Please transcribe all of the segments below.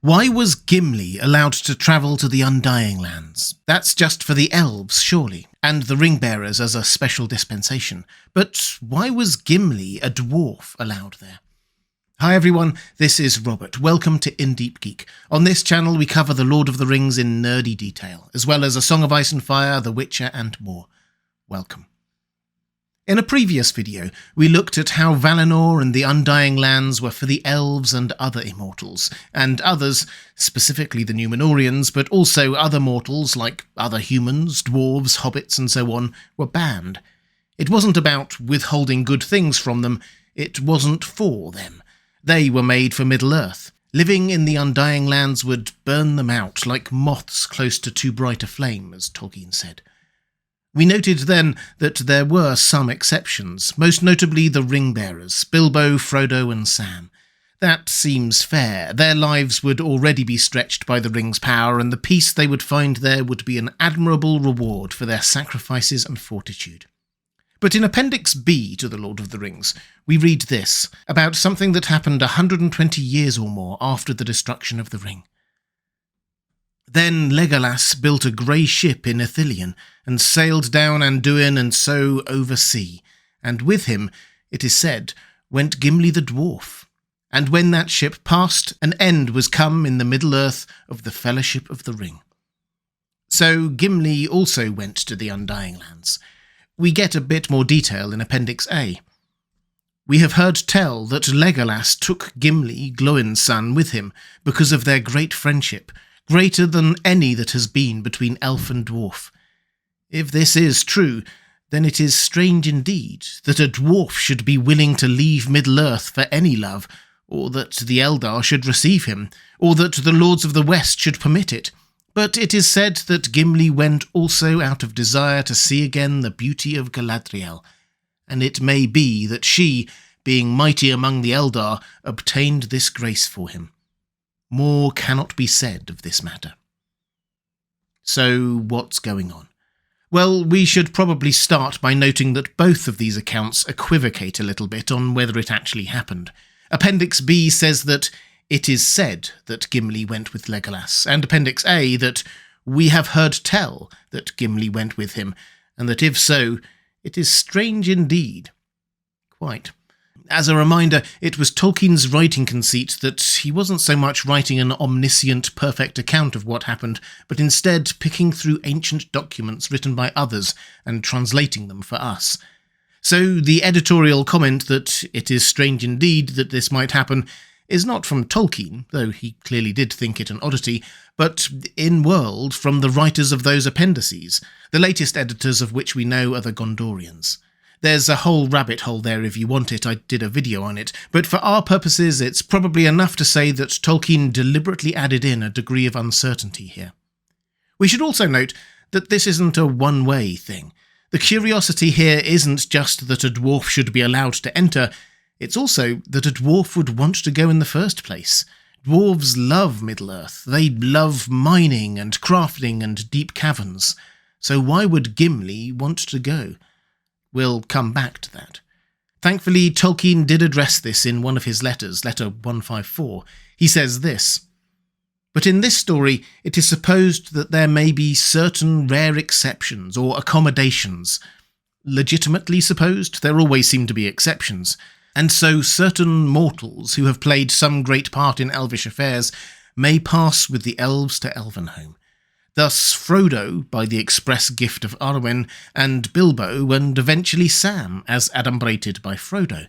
Why was Gimli allowed to travel to the Undying Lands? That's just for the elves, surely, and the ring-bearers as a special dispensation. But why was Gimli, a dwarf, allowed there? Hi everyone, this is Robert. Welcome to Deep Geek. On this channel we cover the Lord of the Rings in nerdy detail, as well as A Song of Ice and Fire, The Witcher and more. Welcome. In a previous video, we looked at how Valinor and the Undying Lands were for the elves and other immortals, and others, specifically the Númenóreans, but also other mortals like other humans, dwarves, hobbits and so on, were banned. It wasn't about withholding good things from them, it wasn't for them. They were made for Middle-earth. Living in the Undying Lands would burn them out like moths close to too bright a flame, as Tolkien said. We noted then that there were some exceptions, most notably the ring-bearers, Bilbo, Frodo and Sam. That seems fair. Their lives would already be stretched by the ring's power, and the peace they would find there would be an admirable reward for their sacrifices and fortitude. But in Appendix B to The Lord of the Rings, we read this, about something that happened 120 years or more after the destruction of the ring. Then Legolas built a grey ship in Ithilien, and sailed down Anduin and so over sea, and with him, it is said, went Gimli the dwarf. And when that ship passed, an end was come in the Middle-earth of the Fellowship of the Ring. So Gimli also went to the Undying Lands. We get a bit more detail in Appendix A. We have heard tell that Legolas took Gimli, Glóin's son, with him because of their great friendship, greater than any that has been between elf and dwarf. If this is true, then it is strange indeed that a dwarf should be willing to leave Middle-earth for any love, or that the Eldar should receive him, or that the Lords of the West should permit it. But it is said that Gimli went also out of desire to see again the beauty of Galadriel, and it may be that she, being mighty among the Eldar, obtained this grace for him. More cannot be said of this matter. So, what's going on? Well, we should probably start by noting that both of these accounts equivocate a little bit on whether it actually happened. Appendix B says that it is said that Gimli went with Legolas, and Appendix A that we have heard tell that Gimli went with him, and that if so, it is strange indeed. Quite. As a reminder, it was Tolkien's writing conceit that he wasn't so much writing an omniscient, perfect account of what happened, but instead picking through ancient documents written by others and translating them for us. So the editorial comment that it is strange indeed that this might happen is not from Tolkien, though he clearly did think it an oddity, but in world from the writers of those appendices, the latest editors of which we know are the Gondorians. There's a whole rabbit hole there if you want it, I did a video on it, but for our purposes it's probably enough to say that Tolkien deliberately added in a degree of uncertainty here. We should also note that this isn't a one-way thing. The curiosity here isn't just that a dwarf should be allowed to enter, it's also that a dwarf would want to go in the first place. Dwarves love Middle-earth, they love mining and crafting and deep caverns, so why would Gimli want to go? We'll come back to that. Thankfully, Tolkien did address this in one of his letters, letter 154. He says this, "But in this story, it is supposed that there may be certain rare exceptions or accommodations. Legitimately supposed, there always seem to be exceptions. And so certain mortals who have played some great part in elvish affairs may pass with the elves to Elvenhome. Thus Frodo, by the express gift of Arwen, and Bilbo, and eventually Sam, as adumbrated by Frodo.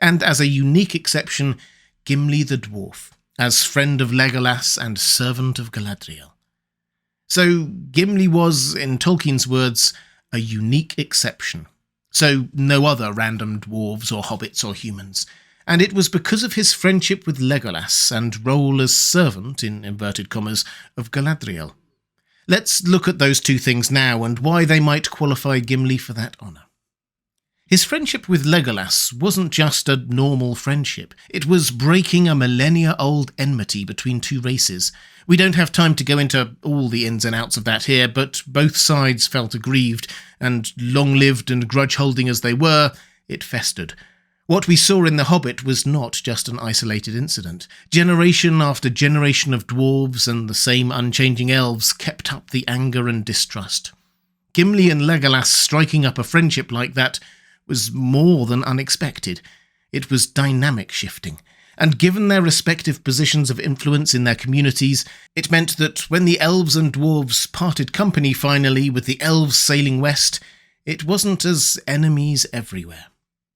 And as a unique exception, Gimli the dwarf, as friend of Legolas and servant of Galadriel." So Gimli was, in Tolkien's words, a unique exception. So no other random dwarves or hobbits or humans. And it was because of his friendship with Legolas and role as servant, in inverted commas, of Galadriel. Let's look at those two things now and why they might qualify Gimli for that honour. His friendship with Legolas wasn't just a normal friendship. It was breaking a millennia-old enmity between two races. We don't have time to go into all the ins and outs of that here, but both sides felt aggrieved, and long-lived and grudge-holding as they were, it festered. What we saw in The Hobbit was not just an isolated incident. Generation after generation of dwarves and the same unchanging elves kept up the anger and distrust. Gimli and Legolas striking up a friendship like that was more than unexpected. It was dynamic shifting, and given their respective positions of influence in their communities, it meant that when the elves and dwarves parted company finally, with the elves sailing west, it wasn't as enemies everywhere.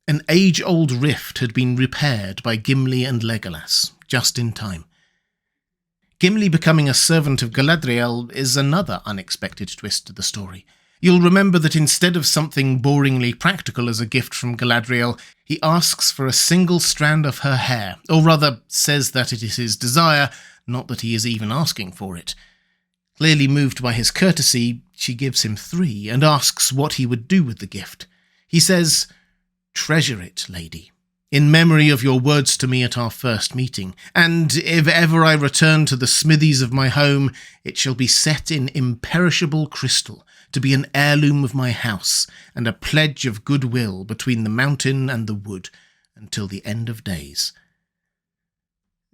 An age-old rift had been repaired by Gimli and Legolas, just in time. Gimli becoming a servant of Galadriel is another unexpected twist to the story. You'll remember that instead of something boringly practical as a gift from Galadriel, he asks for a single strand of her hair, or rather says that it is his desire, not that he is even asking for it. Clearly moved by his courtesy, she gives him 3 and asks what he would do with the gift. He says, "Treasure it, lady, in memory of your words to me at our first meeting, and if ever I return to the smithies of my home, it shall be set in imperishable crystal, to be an heirloom of my house, and a pledge of goodwill between the mountain and the wood, until the end of days."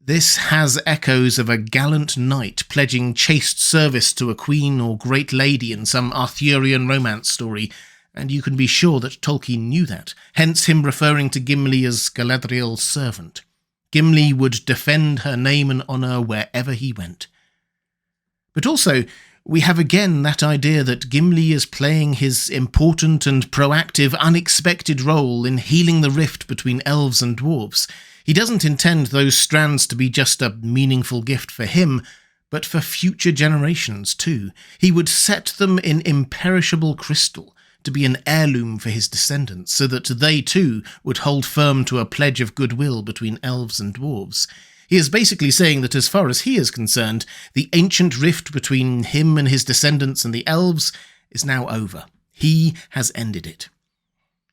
This has echoes of a gallant knight pledging chaste service to a queen or great lady in some Arthurian romance story, and you can be sure that Tolkien knew that, hence him referring to Gimli as Galadriel's servant. Gimli would defend her name and honour wherever he went. But also, we have again that idea that Gimli is playing his important and proactive, unexpected role in healing the rift between elves and dwarves. He doesn't intend those strands to be just a meaningful gift for him, but for future generations too. He would set them in imperishable crystal, to be an heirloom for his descendants, so that they too would hold firm to a pledge of goodwill between elves and dwarves. He is basically saying that as far as he is concerned, the ancient rift between him and his descendants and the elves is now over. He has ended it.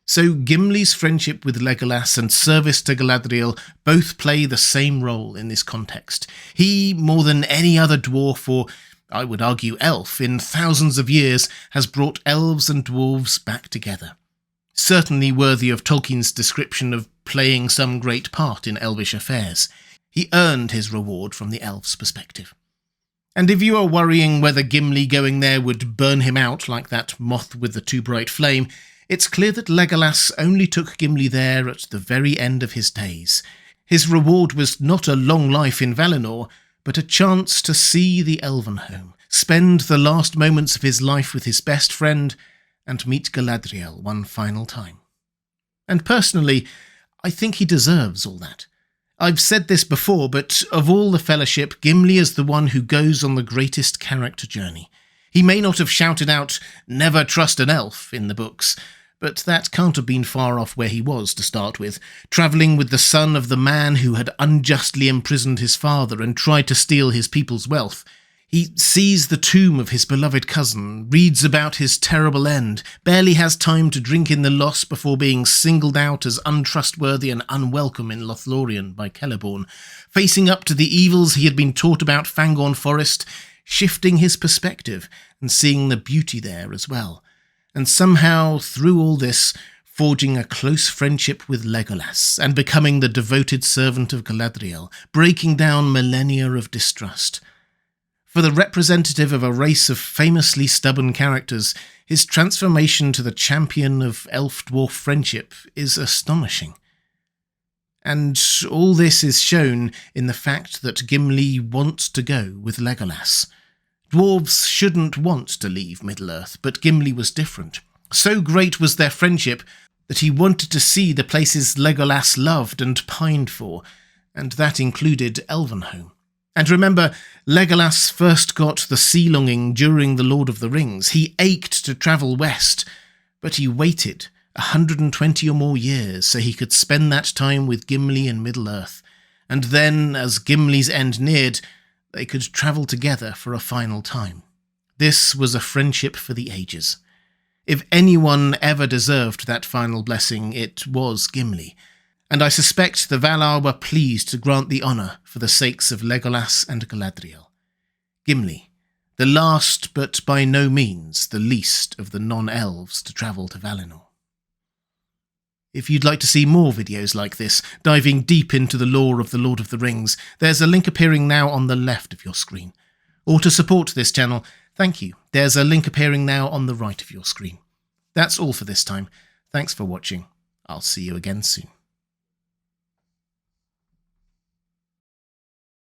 So Gimli's friendship with Legolas and service to Galadriel both play the same role in this context. He, more than any other dwarf, or I would argue elf, in thousands of years, has brought elves and dwarves back together. Certainly worthy of Tolkien's description of playing some great part in elvish affairs. He earned his reward from the elf's perspective. And if you are worrying whether Gimli going there would burn him out like that moth with the too bright flame, it's clear that Legolas only took Gimli there at the very end of his days. His reward was not a long life in Valinor, but a chance to see the elven home, spend the last moments of his life with his best friend, and meet Galadriel one final time. And personally, I think he deserves all that. I've said this before, but of all the Fellowship, Gimli is the one who goes on the greatest character journey. He may not have shouted out, "Never trust an elf," in the books, but that can't have been far off where he was to start with, travelling with the son of the man who had unjustly imprisoned his father and tried to steal his people's wealth. He sees the tomb of his beloved cousin, reads about his terrible end, barely has time to drink in the loss before being singled out as untrustworthy and unwelcome in Lothlorien by Celeborn, facing up to the evils he had been taught about Fangorn Forest, shifting his perspective and seeing the beauty there as well. And somehow, through all this, forging a close friendship with Legolas and becoming the devoted servant of Galadriel, breaking down millennia of distrust. For the representative of a race of famously stubborn characters, his transformation to the champion of elf-dwarf friendship is astonishing. And all this is shown in the fact that Gimli wants to go with Legolas. Dwarves shouldn't want to leave Middle-earth, but Gimli was different. So great was their friendship that he wanted to see the places Legolas loved and pined for, and that included Elvenhome. And remember, Legolas first got the sea longing during The Lord of the Rings. He ached to travel west, but he waited 120 or more years so he could spend that time with Gimli in Middle-earth. And then, as Gimli's end neared, they could travel together for a final time. This was a friendship for the ages. If anyone ever deserved that final blessing, it was Gimli, and I suspect the Valar were pleased to grant the honour for the sakes of Legolas and Galadriel. Gimli, the last but by no means the least of the non-elves to travel to Valinor. If you'd like to see more videos like this, diving deep into the lore of the Lord of the Rings, there's a link appearing now on the left of your screen. Or to support this channel, thank you, there's a link appearing now on the right of your screen. That's all for this time. Thanks for watching. I'll see you again soon.